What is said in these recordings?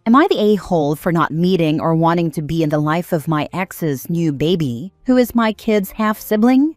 Am I the a-hole for not meeting or wanting to be in the life of my ex's new baby, who is my kid's half-sibling?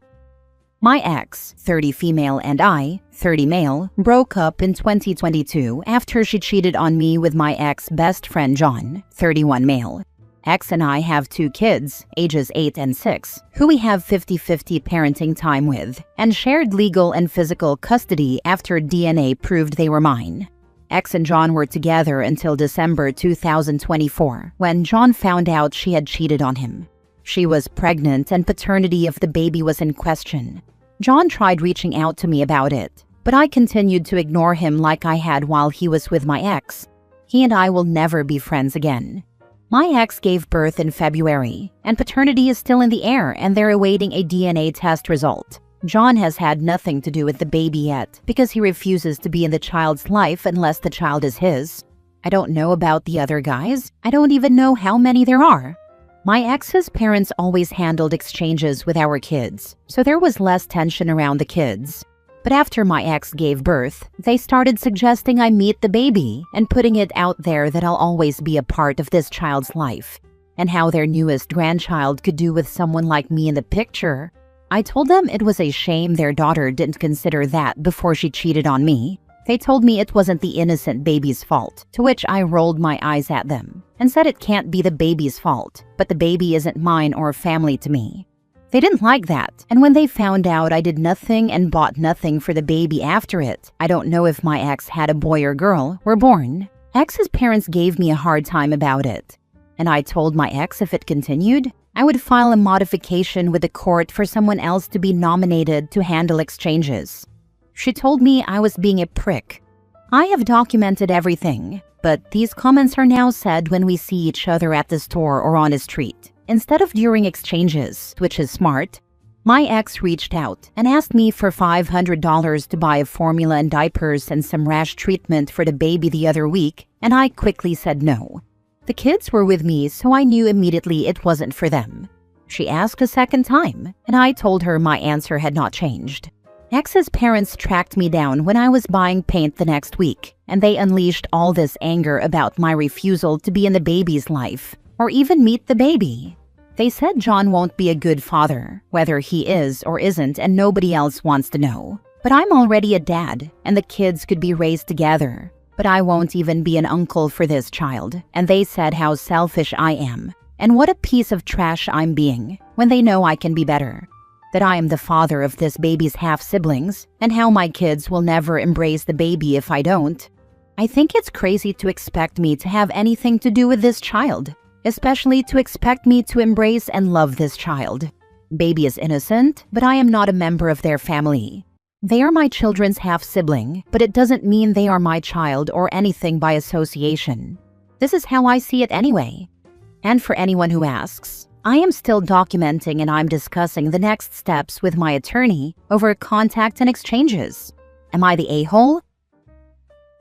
My ex, 30 female, and I, 30 male, broke up in 2022 after she cheated on me with my ex-best friend John, 31 male. Ex and I have 2 kids, ages 8 and 6, who we have 50-50 parenting time with, and shared legal and physical custody after DNA proved they were mine. Ex and John were together until December 2024, when John found out she had cheated on him. She was pregnant and paternity of the baby was in question. John tried reaching out to me about it, but I continued to ignore him like I had while he was with my ex. He and I will never be friends again. My ex gave birth in February, and paternity is still in the air and they're awaiting a DNA test result. John has had nothing to do with the baby yet because he refuses to be in the child's life unless the child is his. I don't know about the other guys. I don't even know how many there are. My ex's parents always handled exchanges with our kids, so there was less tension around the kids. But after my ex gave birth, they started suggesting I meet the baby and putting it out there that I'll always be a part of this child's life, and how their newest grandchild could do with someone like me in the picture. I told them it was a shame their daughter didn't consider that before she cheated on me. They told me it wasn't the innocent baby's fault, to which I rolled my eyes at them and said it can't be the baby's fault, but the baby isn't mine or family to me. They didn't like that, and when they found out I did nothing and bought nothing for the baby after it, I don't know if my ex had a boy or girl, were born. Ex's parents gave me a hard time about it, and I told my ex if it continued, I would file a modification with the court for someone else to be nominated to handle exchanges. She told me I was being a prick. I have documented everything, but these comments are now said when we see each other at the store or on a street, instead of during exchanges, which is smart. My ex reached out and asked me for $500 to buy a formula and diapers and some rash treatment for the baby the other week, and I quickly said no. The kids were with me, so I knew immediately it wasn't for them. She asked a second time, and I told her my answer had not changed. Ex's parents tracked me down when I was buying paint the next week, and they unleashed all this anger about my refusal to be in the baby's life, or even meet the baby. They said John won't be a good father, whether he is or isn't, and nobody else wants to know. But I'm already a dad, and the kids could be raised together. But I won't even be an uncle for this child, and they said how selfish I am, and what a piece of trash I'm being, when they know I can be better. That I am the father of this baby's half-siblings, and how my kids will never embrace the baby if I don't. I think it's crazy to expect me to have anything to do with this child, especially to expect me to embrace and love this child. Baby is innocent, but I am not a member of their family. They are my children's half-sibling, but it doesn't mean they are my child or anything by association. This is how I see it anyway. And for anyone who asks, I am still documenting and I'm discussing the next steps with my attorney over contact and exchanges. Am I the a-hole?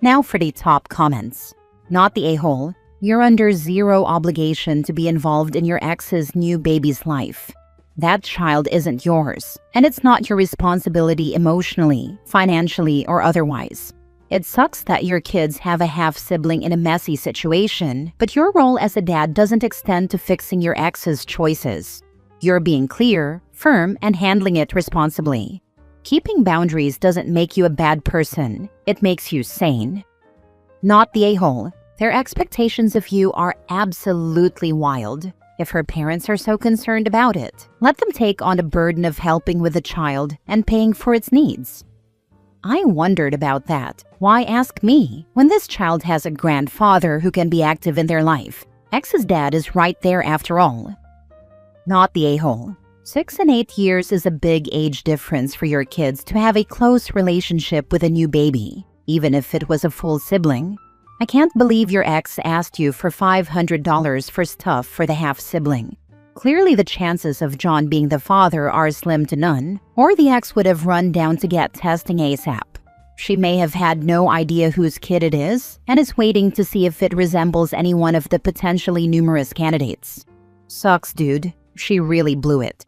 Now for the top comments. Not the a-hole. You're under zero obligation to be involved in your ex's new baby's life. That child isn't yours, and it's not your responsibility emotionally, financially, or otherwise. It sucks that your kids have a half-sibling in a messy situation, but your role as a dad doesn't extend to fixing your ex's choices. You're being clear, firm, and handling it responsibly. Keeping boundaries doesn't make you a bad person. It makes you sane. Not the a-hole. Their expectations of you are absolutely wild. If her parents are so concerned about it, let them take on the burden of helping with the child and paying for its needs. I wondered about that. Why ask me when this child has a grandfather who can be active in their life? Ex's dad is right there after all. Not the a-hole. 6 and 8 years is a big age difference for your kids to have a close relationship with a new baby, even if it was a full sibling. I can't believe your ex asked you for $500 for stuff for the half-sibling. Clearly the chances of John being the father are slim to none, or the ex would have run down to get testing ASAP. She may have had no idea whose kid it is, and is waiting to see if it resembles any one of the potentially numerous candidates. Sucks, dude. She really blew it.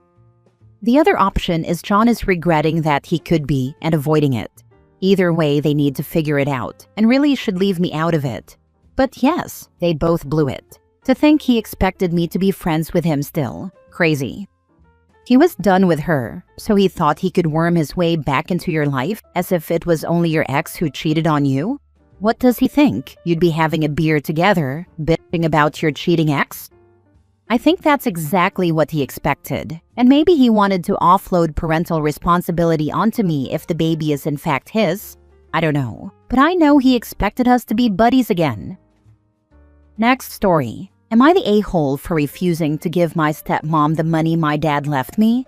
The other option is John is regretting that he could be and avoiding it. Either way, they need to figure it out, and really should leave me out of it. But yes, they both blew it. To think he expected me to be friends with him still. Crazy. He was done with her, so he thought he could worm his way back into your life as if it was only your ex who cheated on you? What does he think? You'd be having a beer together, bitching about your cheating ex? I think that's exactly what he expected. And maybe he wanted to offload parental responsibility onto me if the baby is in fact his. I don't know. But I know he expected us to be buddies again. Next story. Am I the a-hole for refusing to give my stepmom the money my dad left me?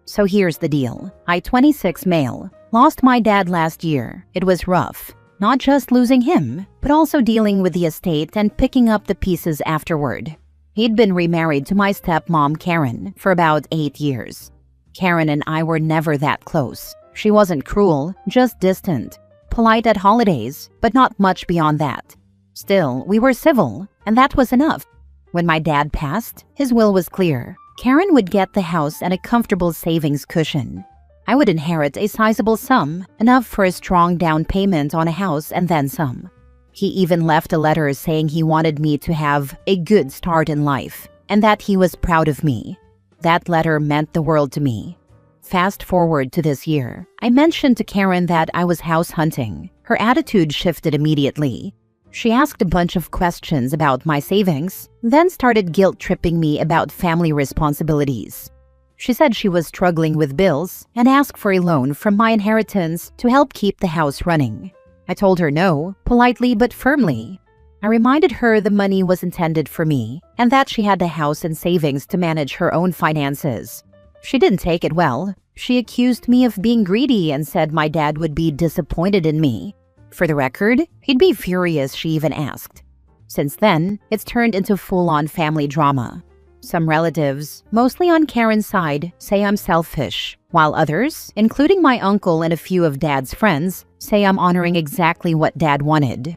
So here's the deal. I, 26 male, lost my dad last year. It was rough. Not just losing him, but also dealing with the estate and picking up the pieces afterward. He'd been remarried to my stepmom, Karen, for about 8 years. Karen and I were never that close. She wasn't cruel, just distant. Polite at holidays, but not much beyond that. Still, we were civil, and that was enough. When my dad passed, his will was clear. Karen would get the house and a comfortable savings cushion. I would inherit a sizable sum, enough for a strong down payment on a house and then some. He even left a letter saying he wanted me to have a good start in life, and that he was proud of me. That letter meant the world to me. Fast forward to this year, I mentioned to Karen that I was house hunting. Her attitude shifted immediately. She asked a bunch of questions about my savings, then started guilt-tripping me about family responsibilities. She said she was struggling with bills and asked for a loan from my inheritance to help keep the house running. I told her no, politely but firmly. I reminded her the money was intended for me and that she had the house and savings to manage her own finances. She didn't take it well. She accused me of being greedy and said my dad would be disappointed in me. For the record, he'd be furious, she even asked. Since then, it's turned into full-on family drama. Some relatives, mostly on Karen's side, say I'm selfish, while others, including my uncle and a few of Dad's friends, say I'm honoring exactly what Dad wanted.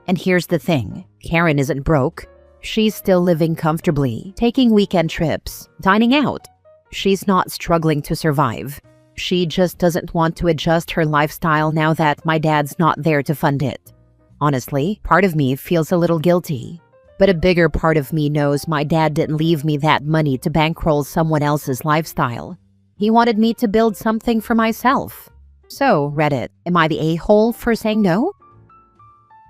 And here's the thing, Karen isn't broke. She's still living comfortably, taking weekend trips, dining out. She's not struggling to survive. She just doesn't want to adjust her lifestyle now that my dad's not there to fund it. Honestly, part of me feels a little guilty. But a bigger part of me knows my dad didn't leave me that money to bankroll someone else's lifestyle. He wanted me to build something for myself. So, Reddit, am I the a-hole for saying no?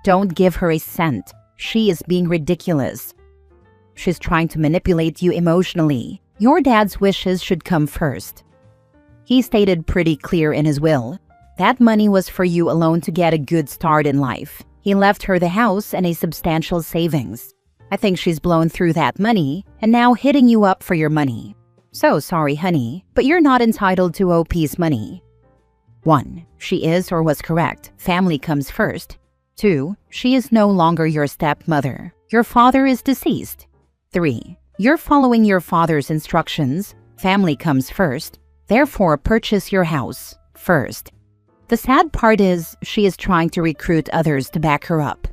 Don't give her a cent. She is being ridiculous. She's trying to manipulate you emotionally. Your dad's wishes should come first. He stated pretty clear in his will. That money was for you alone to get a good start in life. He left her the house and a substantial savings. I think she's blown through that money and now hitting you up for your money. So sorry, honey, but you're not entitled to OP's money. 1. She is or was correct. Family comes first. 2. She is no longer your stepmother. Your father is deceased. 3. You're following your father's instructions. Family comes first. Therefore, purchase your house first. The sad part is, she is trying to recruit others to back her up.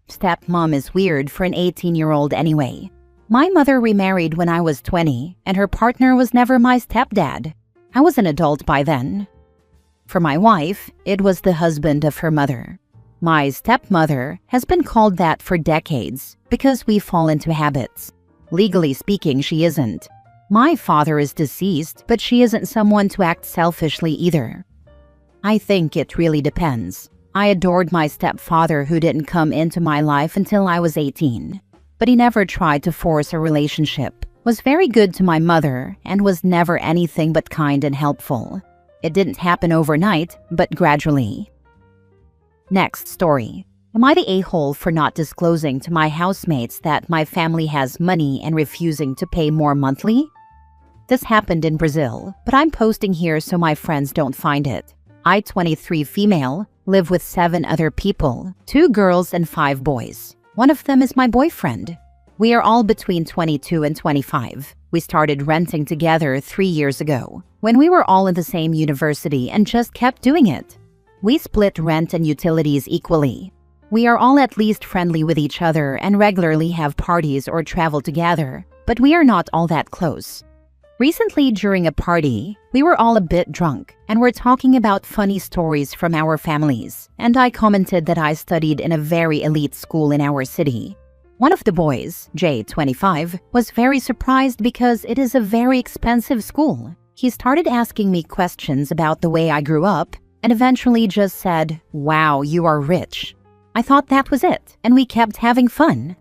Stepmom is weird for an 18-year-old anyway. My mother remarried when I was 20, and her partner was never my stepdad. I was an adult by then. For my wife, it was the husband of her mother. My stepmother has been called that for decades because we fall into habits. Legally speaking, she isn't. My father is deceased, but she isn't someone to act selfishly either. I think it really depends. I adored my stepfather who didn't come into my life until I was 18. But he never tried to force a relationship, was very good to my mother, and was never anything but kind and helpful. It didn't happen overnight, but gradually. Next story. Am I the a-hole for not disclosing to my housemates that my family has money and refusing to pay more monthly? This happened in Brazil, but I'm posting here so my friends don't find it. I, 23 female, live with 7 other people, 2 girls and 5 boys. One of them is my boyfriend. We are all between 22 and 25. We started renting together 3 years ago, when we were all in the same university and just kept doing it. We split rent and utilities equally. We are all at least friendly with each other and regularly have parties or travel together, but we are not all that close. Recently, during a party, we were all a bit drunk and were talking about funny stories from our families, and I commented that I studied in a very elite school in our city. One of the boys, Jay, 25, was very surprised because it is a very expensive school. He started asking me questions about the way I grew up and eventually just said, "Wow, you are rich." I thought that was it, and we kept having fun.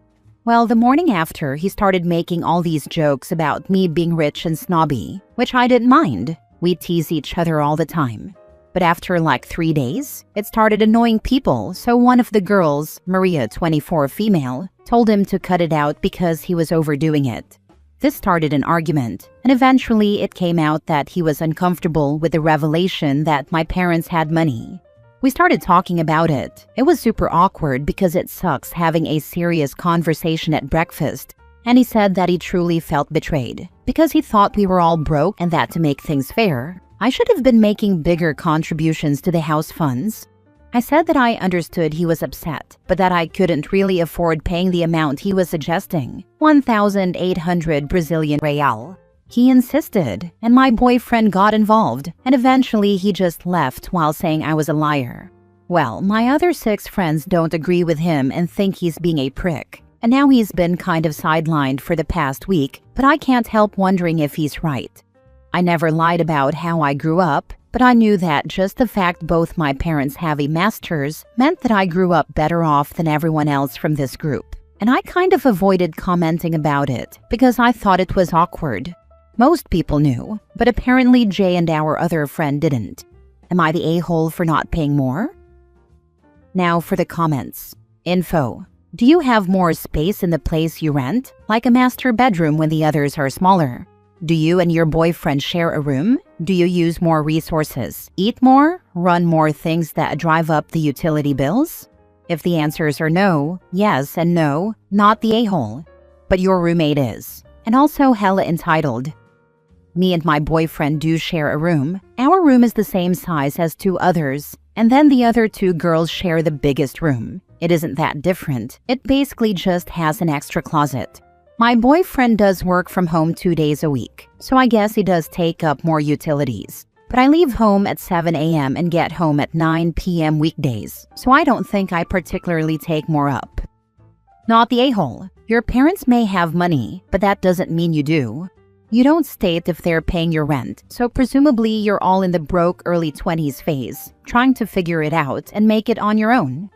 Well, the morning after, he started making all these jokes about me being rich and snobby, which I didn't mind. We tease each other all the time. But after like 3 days, it started annoying people, so one of the girls, Maria, 24, female, told him to cut it out because he was overdoing it. This started an argument, and eventually it came out that he was uncomfortable with the revelation that my parents had money. We started talking about it. It was super awkward because it sucks having a serious conversation at breakfast, and he said that he truly felt betrayed because he thought we were all broke and that to make things fair, I should have been making bigger contributions to the house funds. I said that I understood he was upset, but that I couldn't really afford paying the amount he was suggesting, 1,800 Brazilian real. He insisted, and my boyfriend got involved, and eventually he just left while saying I was a liar. Well, my other 6 friends don't agree with him and think he's being a prick, and now he's been kind of sidelined for the past week, but I can't help wondering if he's right. I never lied about how I grew up, but I knew that just the fact both my parents have a master's meant that I grew up better off than everyone else from this group, and I kind of avoided commenting about it because I thought it was awkward. Most people knew, but apparently Jay and our other friend didn't. Am I the a-hole for not paying more? Now for the comments. Info. Do you have more space in the place you rent, like a master bedroom when the others are smaller? Do you and your boyfriend share a room? Do you use more resources, eat more, run more things that drive up the utility bills? If the answers are no, yes, and no, not the a-hole. But your roommate is. And also hella entitled. Me and my boyfriend do share a room. Our room is the same size as 2 others, and then the other 2 girls share the biggest room. It isn't that different. It basically just has an extra closet. My boyfriend does work from home 2 days a week, so I guess he does take up more utilities. But I leave home at 7 a.m. and get home at 9 p.m. weekdays, so I don't think I particularly take more up. Not the a-hole. Your parents may have money, but that doesn't mean you do. You don't state if they're paying your rent, so presumably you're all in the broke early 20s phase, trying to figure it out and make it on your own.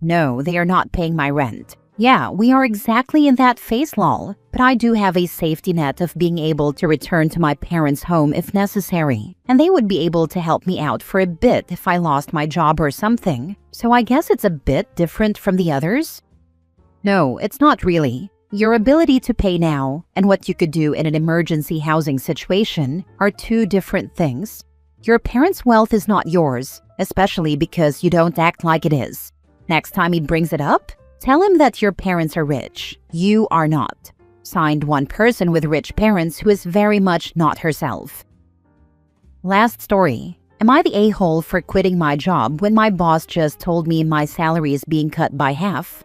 No, they are not paying my rent. Yeah, we are exactly in that phase, lol, but I do have a safety net of being able to return to my parents' home if necessary, and they would be able to help me out for a bit if I lost my job or something, so I guess it's a bit different from the others? No, it's not really. Your ability to pay now and what you could do in an emergency housing situation are 2 different things. Your parents' wealth is not yours, especially because you don't act like it is. Next time he brings it up, tell him that your parents are rich. You are not. Signed, one person with rich parents who is very much not herself. Last story. Am I the a-hole for quitting my job when my boss just told me my salary is being cut by half?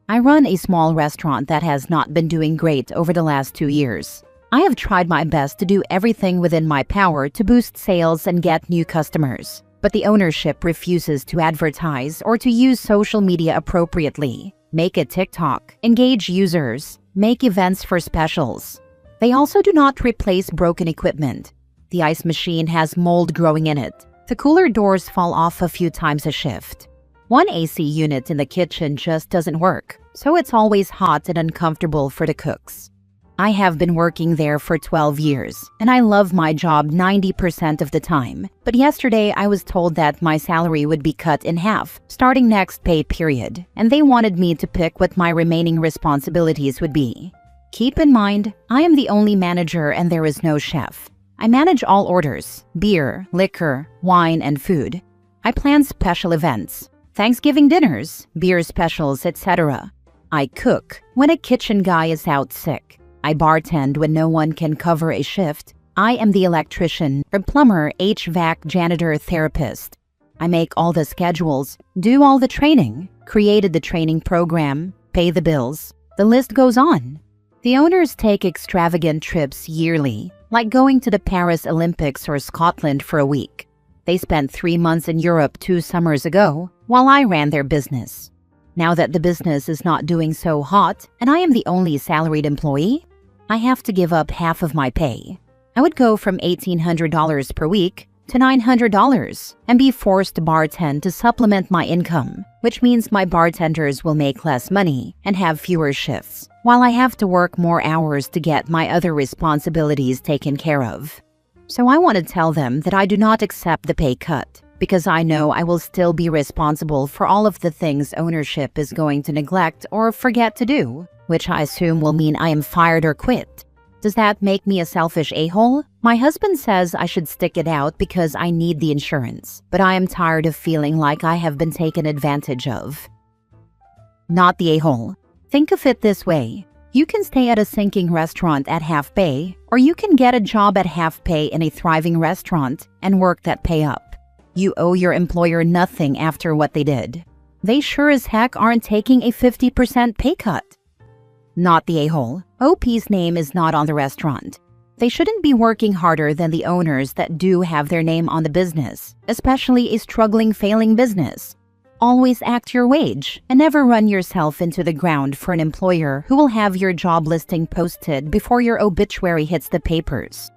I run a small restaurant that has not been doing great over the last 2 years. I have tried my best to do everything within my power to boost sales and get new customers, but the ownership refuses to advertise or to use social media appropriately, make a TikTok, engage users, make events for specials. They also do not replace broken equipment. The ice machine has mold growing in it. The cooler doors fall off a few times a shift. One AC unit in the kitchen just doesn't work, so it's always hot and uncomfortable for the cooks. I have been working there for 12 years, and I love my job 90% of the time. But yesterday I was told that my salary would be cut in half, starting next pay period, and they wanted me to pick what my remaining responsibilities would be. Keep in mind, I am the only manager and there is no chef. I manage all orders, beer, liquor, wine, and food. I plan special events. Thanksgiving dinners, beer specials, etc. I cook when a kitchen guy is out sick. I bartend when no one can cover a shift. I am the electrician or plumber, HVAC, janitor, therapist. I make all the schedules, do all the training, created the training program, pay the bills. The list goes on. The owners take extravagant trips yearly, like going to the Paris Olympics or Scotland for a week. They spent 3 months in Europe 2 summers ago while I ran their business. Now that the business is not doing so hot and I am the only salaried employee, I have to give up half of my pay. I would go from $1,800 per week to $900 and be forced to bartend to supplement my income, which means my bartenders will make less money and have fewer shifts, while I have to work more hours to get my other responsibilities taken care of. So I want to tell them that I do not accept the pay cut, because I know I will still be responsible for all of the things ownership is going to neglect or forget to do, which I assume will mean I am fired or quit. Does that make me a selfish a-hole? My husband says I should stick it out because I need the insurance, but I am tired of feeling like I have been taken advantage of. Not the a-hole. Think of it this way. You can stay at a sinking restaurant at half pay, or you can get a job at half pay in a thriving restaurant and work that pay up. You owe your employer nothing after what they did. They sure as heck aren't taking a 50% pay cut. Not the a-hole. OP's name is not on the restaurant. They shouldn't be working harder than the owners that do have their name on the business, especially a struggling, failing business. Always act your wage and never run yourself into the ground for an employer who will have your job listing posted before your obituary hits the papers.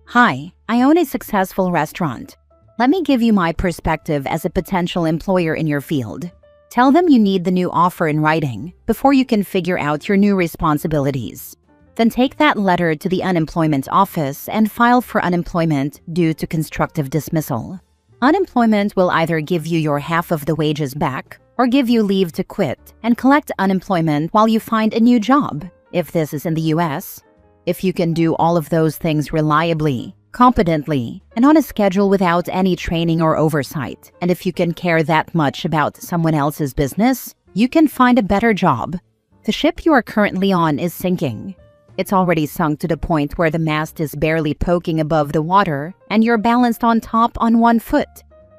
Hi, I own a successful restaurant. Let me give you my perspective as a potential employer in your field. Tell them you need the new offer in writing before you can figure out your new responsibilities. Then take that letter to the unemployment office and file for unemployment due to constructive dismissal. Unemployment will either give you your half of the wages back or give you leave to quit and collect unemployment while you find a new job, if this is in the US. If you can do all of those things reliably, competently, and on a schedule without any training or oversight, and if you can care that much about someone else's business, you can find a better job. The ship you are currently on is sinking. It's already sunk to the point where the mast is barely poking above the water and you're balanced on top on one foot.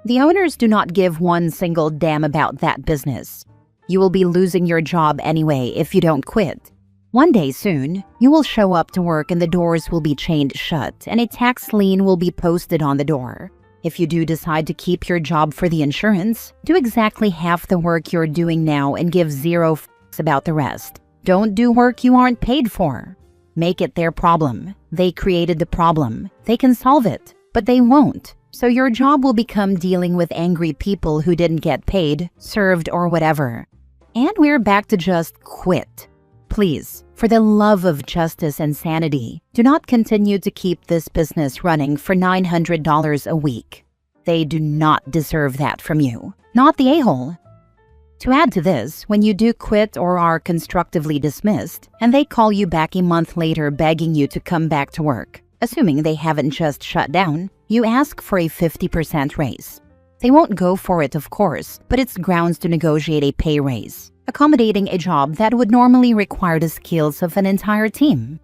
The owners do not give one single damn about that business. You will be losing your job anyway if you don't quit. One day soon, you will show up to work and the doors will be chained shut and a tax lien will be posted on the door. If you do decide to keep your job for the insurance, do exactly half the work you're doing now and give zero fucks about the rest. Don't do work you aren't paid for. Make it their problem. They created the problem. They can solve it, but they won't. So your job will become dealing with angry people who didn't get paid, served, or whatever. And we're back to just quit. Please, for the love of justice and sanity, do not continue to keep this business running for $900 a week. They do not deserve that from you. Not the a-hole. To add to this, when you do quit or are constructively dismissed, and they call you back a month later begging you to come back to work, assuming they haven't just shut down, you ask for a 50% raise. They won't go for it, of course, but it's grounds to negotiate a pay raise, accommodating a job that would normally require the skills of an entire team.